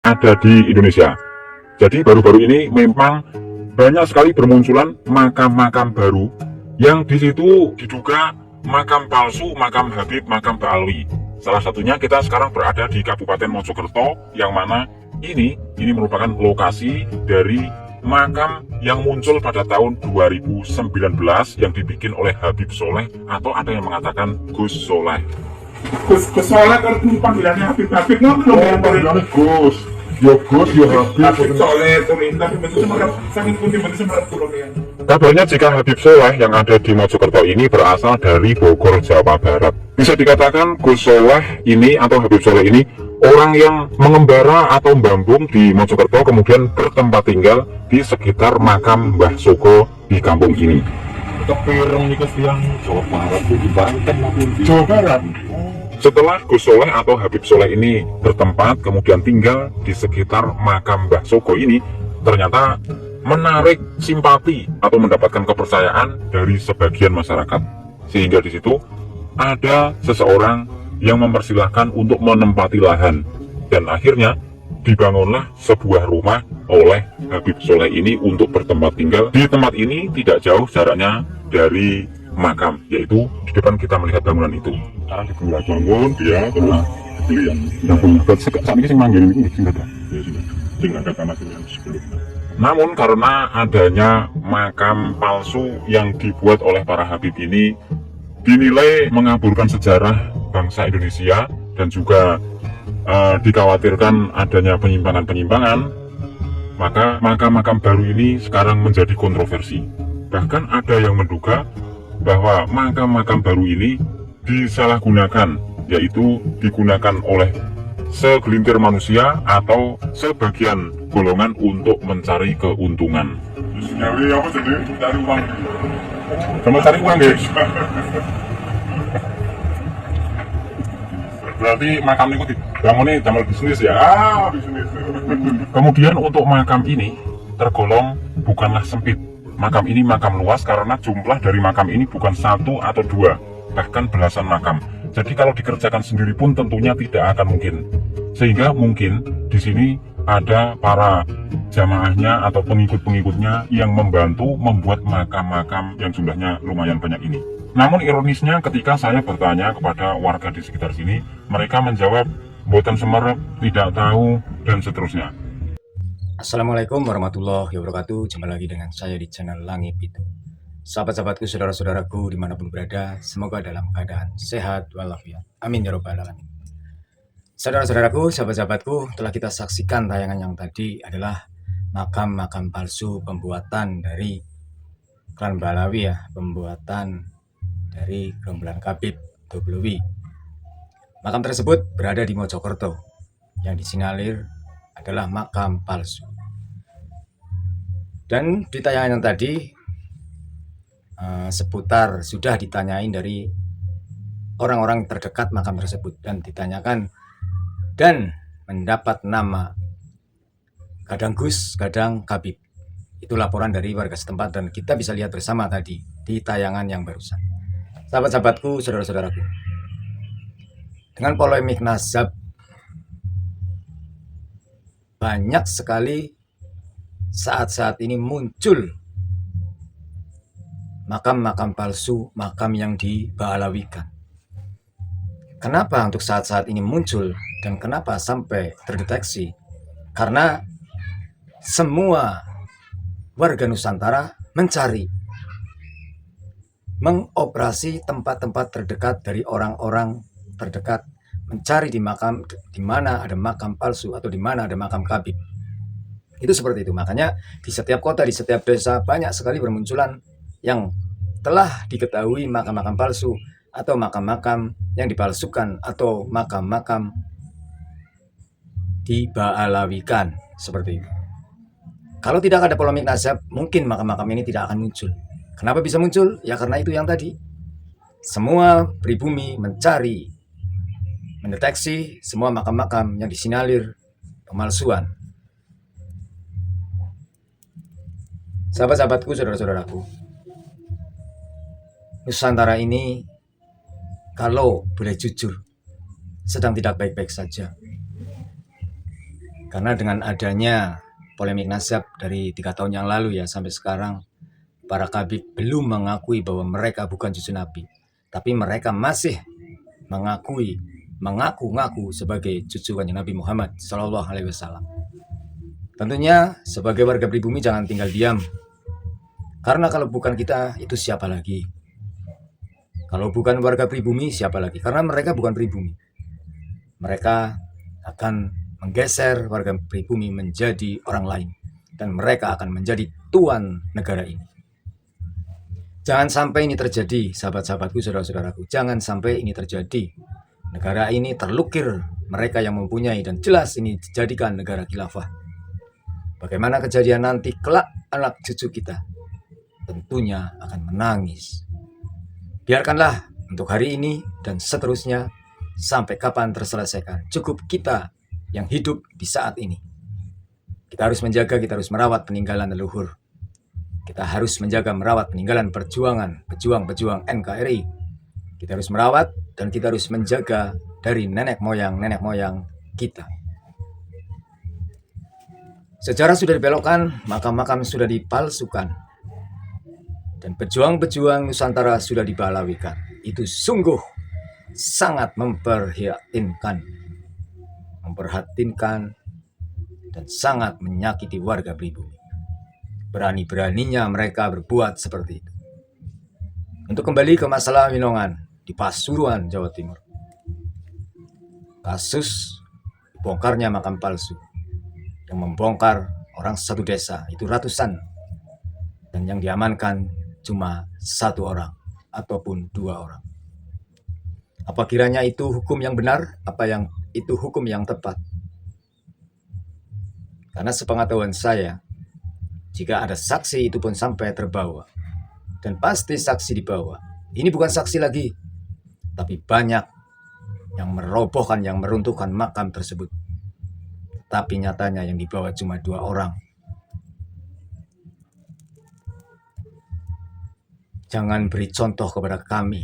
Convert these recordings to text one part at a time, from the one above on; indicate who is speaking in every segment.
Speaker 1: Ada di Indonesia. Jadi baru-baru ini memang banyak sekali bermunculan makam-makam baru yang di situ diduga makam palsu, makam Habib, makam Ba'alwi. Salah satunya kita sekarang berada di Kabupaten Mojokerto, yang mana ini merupakan lokasi dari makam yang muncul pada tahun 2019 yang dibikin oleh Habib Soleh, atau ada yang mengatakan Gus Soleh.
Speaker 2: Gus Soleh kan panggilannya Habib
Speaker 1: Panggilannya Gus. Ya Gus, ya
Speaker 2: Habib Soleh itu tapi bentuknya sangat putih, bentuknya pulau ya.
Speaker 1: Kabarnya jika Habib Soleh yang ada di Mojokerto ini berasal dari Bogor, Jawa Barat. Bisa dikatakan Gus Soleh ini atau Habib Soleh ini orang yang mengembara atau membambung di Mojokerto, kemudian bertempat tinggal di sekitar makam Mbah Soko di kampung ini.
Speaker 2: Kepireng nih yang Jawa Barat, di Banten maupun di
Speaker 1: Jawa Barat. Setelah Gus Soleh atau Habib Soleh ini bertempat kemudian tinggal di sekitar makam Mbah Soko ini, ternyata menarik simpati atau mendapatkan kepercayaan dari sebagian masyarakat, sehingga di situ ada seseorang yang mempersilahkan untuk menempati lahan, dan akhirnya dibangunlah sebuah rumah oleh Habib Soleh ini untuk bertempat tinggal. Di tempat ini tidak jauh jaraknya dari makam, yaitu di depan kita melihat bangunan itu.
Speaker 2: sekarang dibeli bangun dia terus dibeli
Speaker 1: yang punya saat ini sih manggil ini sih ada.
Speaker 2: tinggal ada tanah yang sebelumnya.
Speaker 1: Namun karena adanya makam palsu yang dibuat oleh para Habib ini dinilai mengaburkan sejarah bangsa Indonesia, dan juga dikhawatirkan adanya penyimpangan-penyimpangan, maka makam-makam baru ini sekarang menjadi kontroversi. Bahkan ada yang menduga bahwa makam-makam baru ini disalahgunakan, yaitu digunakan oleh segelintir manusia atau sebagian golongan untuk mencari keuntungan.
Speaker 2: Nyari apa jadi? Cari uang.
Speaker 1: Sama cari uang, guys. Berarti makam ini dibangunnya damel bisnis ya.
Speaker 2: Bisnis.
Speaker 1: Kemudian untuk makam ini tergolong bukanlah sempit. Makam ini makam luas karena jumlah dari makam ini bukan satu atau dua, bahkan belasan makam. Jadi kalau dikerjakan sendiri pun tentunya tidak akan mungkin. Sehingga mungkin di sini ada para jamaahnya atau pengikut-pengikutnya yang membantu membuat makam-makam yang jumlahnya lumayan banyak ini. Namun ironisnya ketika saya bertanya kepada warga di sekitar sini, mereka menjawab boten semerep, tidak tahu, dan seterusnya.
Speaker 3: Assalamualaikum warahmatullahi wabarakatuh. Jumpa lagi dengan saya di channel Langit Pitu. Sahabat-sahabatku, saudara-saudaraku dimanapun berada, semoga dalam keadaan sehat walafiat. Amin ya robbal alamin. Saudara-saudaraku, sahabat-sahabatku, telah kita saksikan tayangan yang tadi adalah makam-makam palsu pembuatan dari klan Ba'alwi ya, pembuatan dari gerombolan Habib Doblowi. Makam tersebut berada di Mojokerto, yang disinyalir adalah makam palsu. Dan di tayangan yang tadi seputar sudah ditanyain dari orang-orang terdekat makam tersebut, dan ditanyakan dan mendapat nama kadang Gus, kadang Habib. Itu laporan dari warga setempat dan kita bisa lihat bersama tadi di tayangan yang barusan. Sahabat-sahabatku, saudara-saudaraku, dengan polemik nasab banyak sekali saat-saat ini muncul makam-makam palsu, makam yang diba'alawikan. Kenapa untuk saat-saat ini muncul dan kenapa sampai terdeteksi? Karena semua warga Nusantara mencari, mengoperasi tempat-tempat terdekat dari orang-orang terdekat, mencari di makam, di mana ada makam palsu atau di mana ada makam Habib. Itu seperti itu. Makanya di setiap kota, di setiap desa banyak sekali bermunculan yang telah diketahui makam-makam palsu atau makam-makam yang dipalsukan atau makam-makam diba'alawikan, seperti itu. Kalau tidak ada polemik nasab, mungkin makam-makam ini tidak akan muncul. Kenapa bisa muncul? Ya karena itu yang tadi. Semua pribumi mencari, mendeteksi semua makam-makam yang disinyalir pemalsuan. Sahabat-sahabatku, saudara-saudaraku, Nusantara ini kalau boleh jujur sedang tidak baik-baik saja. Karena dengan adanya polemik nasab dari 3 tahun yang lalu ya sampai sekarang, para kabik belum mengakui bahwa mereka bukan cucu Nabi, tapi mereka masih mengaku-ngaku sebagai cucu kanjeng Nabi Muhammad Shallallahu Alaihi Wasallam. Tentunya sebagai warga pribumi jangan tinggal diam, karena kalau bukan kita itu siapa lagi? Kalau bukan warga pribumi siapa lagi? Karena mereka bukan pribumi. Mereka akan menggeser warga pribumi menjadi orang lain, dan mereka akan menjadi tuan negara ini. Jangan sampai ini terjadi, sahabat-sahabatku, saudara-saudaraku. Jangan sampai ini terjadi. Negara ini terlukir mereka yang mempunyai, dan jelas ini dijadikan negara khilafah. Bagaimana kejadian nanti kelak anak cucu kita? Tentunya akan menangis. Biarkanlah untuk hari ini dan seterusnya sampai kapan terselesaikan. Cukup kita yang hidup di saat ini. Kita harus menjaga, kita harus merawat peninggalan leluhur. Kita harus menjaga, merawat peninggalan perjuangan, pejuang-pejuang NKRI. Kita harus merawat dan kita harus menjaga dari nenek moyang kita. Sejarah sudah dibelokkan, makam-makam sudah dipalsukan, dan pejuang-pejuang Nusantara sudah dibalawikan. Itu sungguh sangat memprihatinkan, dan sangat menyakiti warga pribumi. Berani-beraninya mereka berbuat seperti itu. Untuk kembali ke masalah Winongan di Pasuruan, Jawa Timur. Kasus bongkarnya makam palsu yang membongkar orang satu desa itu ratusan, dan yang diamankan cuma 1 orang ataupun 2 orang. Apa kiranya itu hukum yang benar? Apa yang itu hukum yang tepat? Karena sepengetahuan saya, jika ada saksi itu pun sampai terbawa, dan pasti saksi dibawa. Ini bukan saksi lagi, tapi banyak yang merobohkan, yang meruntuhkan makam tersebut. Tapi nyatanya yang dibawa cuma 2 orang. Jangan beri contoh kepada kami,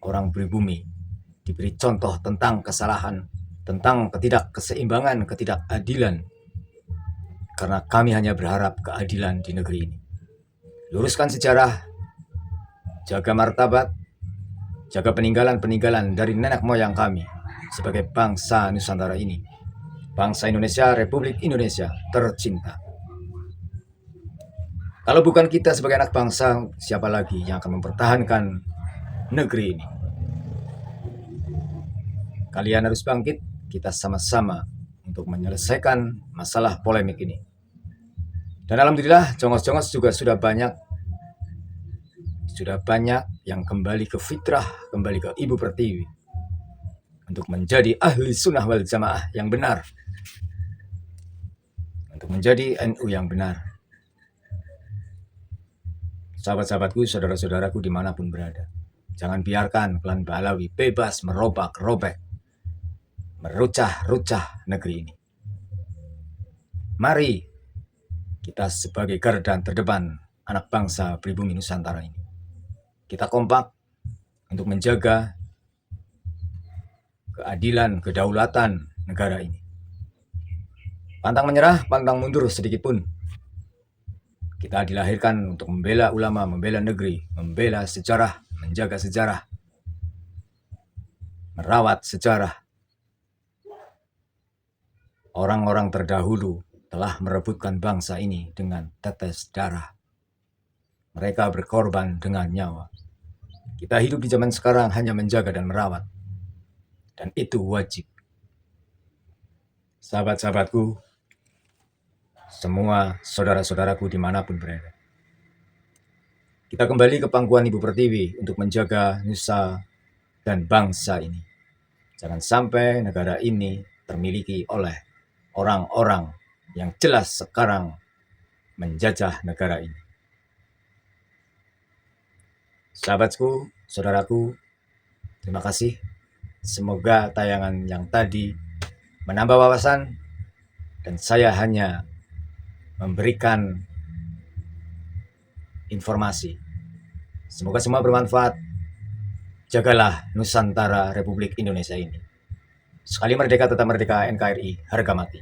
Speaker 3: orang pribumi, diberi contoh tentang kesalahan, tentang ketidakkeseimbangan, ketidakadilan. Karena kami hanya berharap keadilan di negeri ini. Luruskan sejarah, jaga martabat, jaga peninggalan-peninggalan dari nenek moyang kami sebagai bangsa Nusantara ini. Bangsa Indonesia, Republik Indonesia tercinta. Kalau bukan kita sebagai anak bangsa, siapa lagi yang akan mempertahankan negeri ini? Kalian harus bangkit, kita sama-sama untuk menyelesaikan masalah polemik ini. Dan alhamdulillah, jongos-jongos juga sudah banyak yang kembali ke fitrah, kembali ke Ibu Pertiwi untuk menjadi ahli sunnah wal jamaah yang benar, untuk menjadi NU yang benar. Sahabat-sahabatku, saudara-saudaraku dimanapun berada, jangan biarkan klan Balawi bebas merobak-robek, merucah-rucah negeri ini. Mari kita sebagai garda terdepan anak bangsa pribumi Nusantara ini, kita kompak untuk menjaga keadilan, kedaulatan negara ini. Pantang menyerah, pantang mundur sedikit pun. Kita dilahirkan untuk membela ulama, membela negeri, membela sejarah, menjaga sejarah, merawat sejarah. Orang-orang terdahulu telah merebutkan bangsa ini dengan tetes darah. Mereka berkorban dengan nyawa. Kita hidup di zaman sekarang hanya menjaga dan merawat. Dan itu wajib. Sahabat-sahabatku, semua saudara-saudaraku dimanapun berada, kita kembali ke pangkuan Ibu Pertiwi untuk menjaga nusa dan bangsa ini. Jangan sampai negara ini termiliki oleh orang-orang yang jelas sekarang menjajah negara ini. Sahabatku, saudaraku, terima kasih. Semoga tayangan yang tadi menambah wawasan, dan saya hanya memberikan informasi. Semoga semua bermanfaat. Jagalah Nusantara Republik Indonesia ini. Sekali merdeka tetap merdeka, NKRI harga mati.